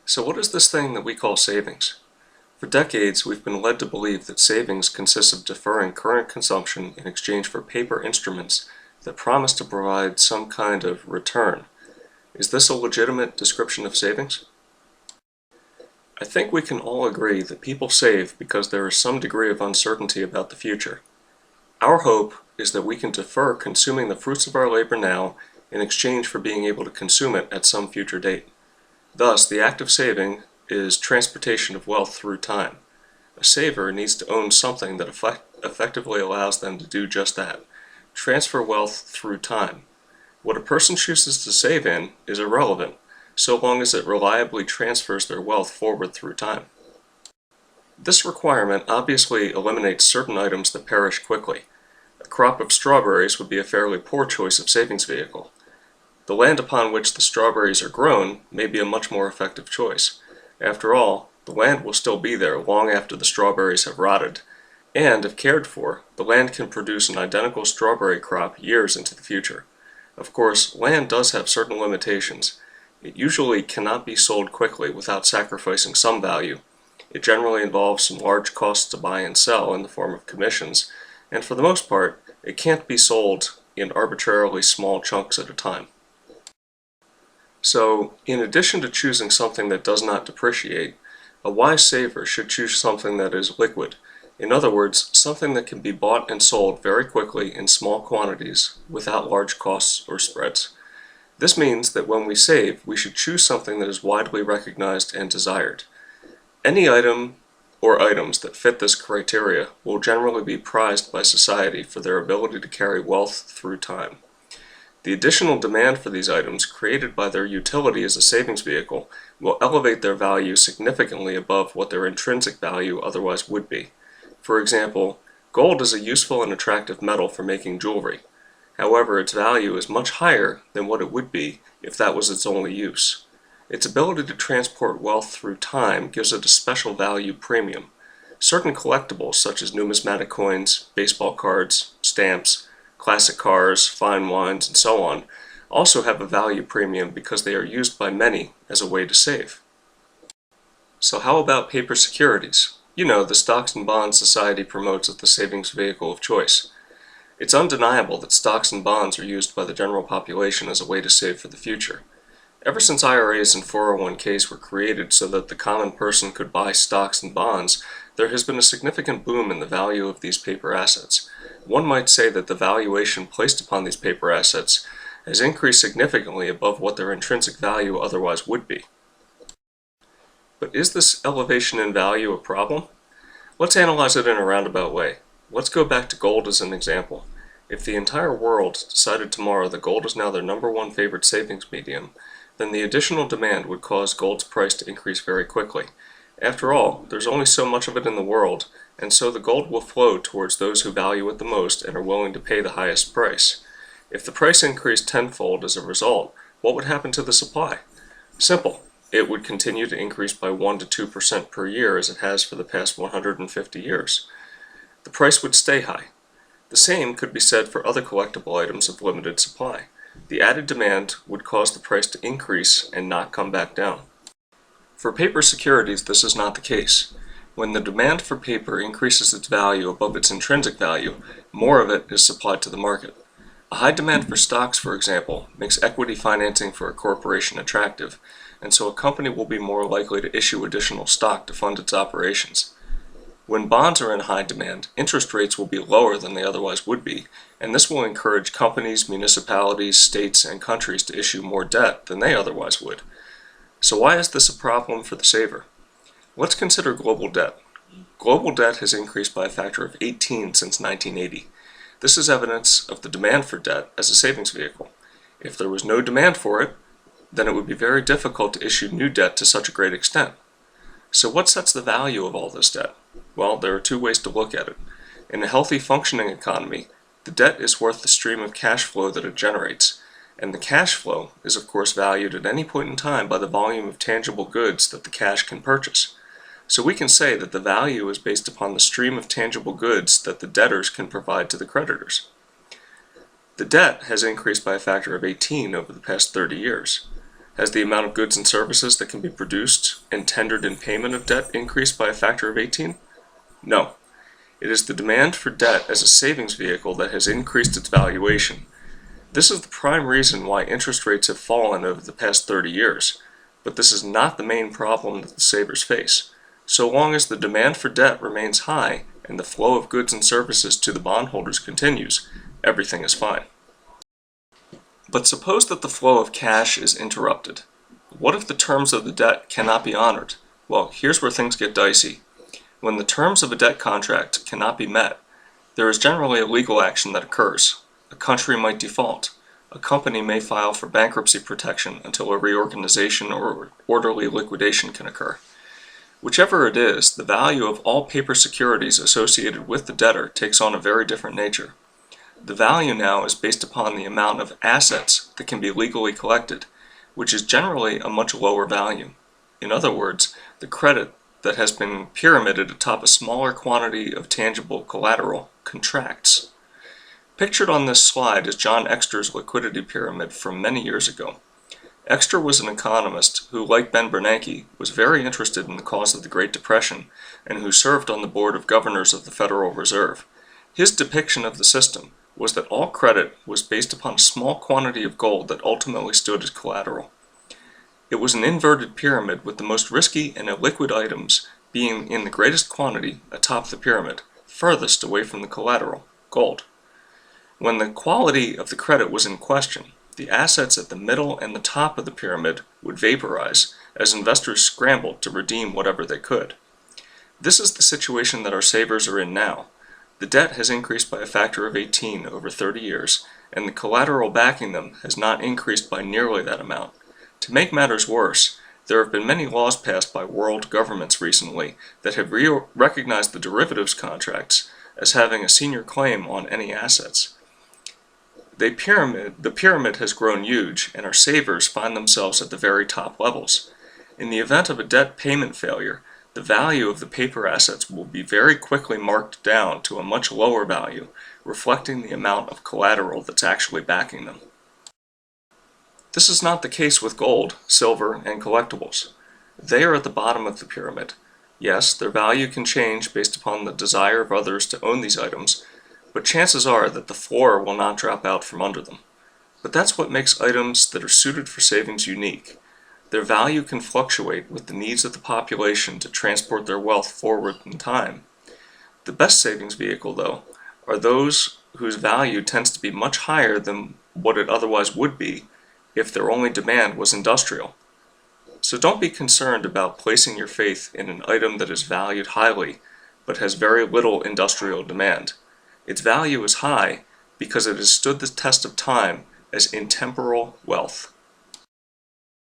So what is this thing that we call savings? For decades, we've been led to believe that savings consists of deferring current consumption in exchange for paper instruments that promise to provide some kind of return. Is this a legitimate description of savings? I think we can all agree that people save because there is some degree of uncertainty about the future. Our hope is that we can defer consuming the fruits of our labor now in exchange for being able to consume it at some future date. Thus, the act of saving is transportation of wealth through time. A saver needs to own something that effectively allows them to do just that: transfer wealth through time. What a person chooses to save in is irrelevant, so long as it reliably transfers their wealth forward through time. This requirement obviously eliminates certain items that perish quickly. A crop of strawberries would be a fairly poor choice of savings vehicle. The land upon which the strawberries are grown may be a much more effective choice. After all, the land will still be there long after the strawberries have rotted, and if cared for, the land can produce an identical strawberry crop years into the future. Of course, land does have certain limitations. It usually cannot be sold quickly without sacrificing some value. It generally involves some large costs to buy and sell in the form of commissions, and for the most part, it can't be sold in arbitrarily small chunks at a time. So, in addition to choosing something that does not depreciate, a wise saver should choose something that is liquid. In other words, something that can be bought and sold very quickly in small quantities without large costs or spreads. This means that when we save, we should choose something that is widely recognized and desired. Any item or items that fit this criteria will generally be prized by society for their ability to carry wealth through time. The additional demand for these items created by their utility as a savings vehicle will elevate their value significantly above what their intrinsic value otherwise would be. For example, gold is a useful and attractive metal for making jewelry. However, its value is much higher than what it would be if that was its only use. Its ability to transport wealth through time gives it a special value premium. Certain collectibles such as numismatic coins, baseball cards, stamps, classic cars, fine wines, and so on also have a value premium because they are used by many as a way to save. So how about paper securities? You know, the stocks and bonds society promotes as the savings vehicle of choice. It's undeniable that stocks and bonds are used by the general population as a way to save for the future. Ever since IRAs and 401ks were created so that the common person could buy stocks and bonds, there has been a significant boom in the value of these paper assets. One might say that the valuation placed upon these paper assets has increased significantly above what their intrinsic value otherwise would be. But is this elevation in value a problem? Let's analyze it in a roundabout way. Let's go back to gold as an example. If the entire world decided tomorrow that gold is now their #1 favorite savings medium, then the additional demand would cause gold's price to increase very quickly. After all, there's only so much of it in the world, and so the gold will flow towards those who value it the most and are willing to pay the highest price. If the price increased tenfold as a result, what would happen to the supply? Simple. It would continue to increase by 1 to 2% per year as it has for the past 150 years. The price would stay high. The same could be said for other collectible items of limited supply. The added demand would cause the price to increase and not come back down. For paper securities, this is not the case. When the demand for paper increases its value above its intrinsic value, more of it is supplied to the market. A high demand for stocks, for example, makes equity financing for a corporation attractive, and so a company will be more likely to issue additional stock to fund its operations. When bonds are in high demand, interest rates will be lower than they otherwise would be, and this will encourage companies, municipalities, states, and countries to issue more debt than they otherwise would. So why is this a problem for the saver? Let's consider global debt. Global debt has increased by a factor of 18 since 1980. This is evidence of the demand for debt as a savings vehicle. If there was no demand for it, then it would be very difficult to issue new debt to such a great extent. So what sets the value of all this debt? Well, there are two ways to look at it. In a healthy functioning economy, the debt is worth the stream of cash flow that it generates, and the cash flow is of course valued at any point in time by the volume of tangible goods that the cash can purchase. So we can say that the value is based upon the stream of tangible goods that the debtors can provide to the creditors. The debt has increased by a factor of 18 over the past 30 years. Has the amount of goods and services that can be produced and tendered in payment of debt increased by a factor of 18? No. It is the demand for debt as a savings vehicle that has increased its valuation. This is the prime reason why interest rates have fallen over the past 30 years, but this is not the main problem that the savers face. So long as the demand for debt remains high and the flow of goods and services to the bondholders continues, everything is fine. But suppose that the flow of cash is interrupted. What if the terms of the debt cannot be honored? Well, here's where things get dicey. When the terms of a debt contract cannot be met, there is generally a legal action that occurs. A country might default. A company may file for bankruptcy protection until a reorganization or orderly liquidation can occur. Whichever it is, the value of all paper securities associated with the debtor takes on a very different nature. The value now is based upon the amount of assets that can be legally collected, which is generally a much lower value. In other words, the credit that has been pyramided atop a smaller quantity of tangible collateral contracts. Pictured on this slide is John Exter's liquidity pyramid from many years ago. Exter was an economist who, like Ben Bernanke, was very interested in the cause of the Great Depression and who served on the board of governors of the Federal Reserve. His depiction of the system was that all credit was based upon a small quantity of gold that ultimately stood as collateral. It was an inverted pyramid with the most risky and illiquid items being in the greatest quantity atop the pyramid, furthest away from the collateral, gold. When the quality of the credit was in question, the assets at the middle and the top of the pyramid would vaporize as investors scrambled to redeem whatever they could. This is the situation that our savers are in now. The debt has increased by a factor of 18 over 30 years, and the collateral backing them has not increased by nearly that amount. To make matters worse, there have been many laws passed by world governments recently that have recognized the derivatives contracts as having a senior claim on any assets. The pyramid has grown huge, and our savers find themselves at the very top levels. In the event of a debt payment failure, the value of the paper assets will be very quickly marked down to a much lower value, reflecting the amount of collateral that's actually backing them. This is not the case with gold, silver, and collectibles. They are at the bottom of the pyramid. Yes, their value can change based upon the desire of others to own these items, but chances are that the floor will not drop out from under them. But that's what makes items that are suited for savings unique. Their value can fluctuate with the needs of the population to transport their wealth forward in time. The best savings vehicle, though, are those whose value tends to be much higher than what it otherwise would be if their only demand was industrial. So don't be concerned about placing your faith in an item that is valued highly but has very little industrial demand. Its value is high because it has stood the test of time as intemporal wealth.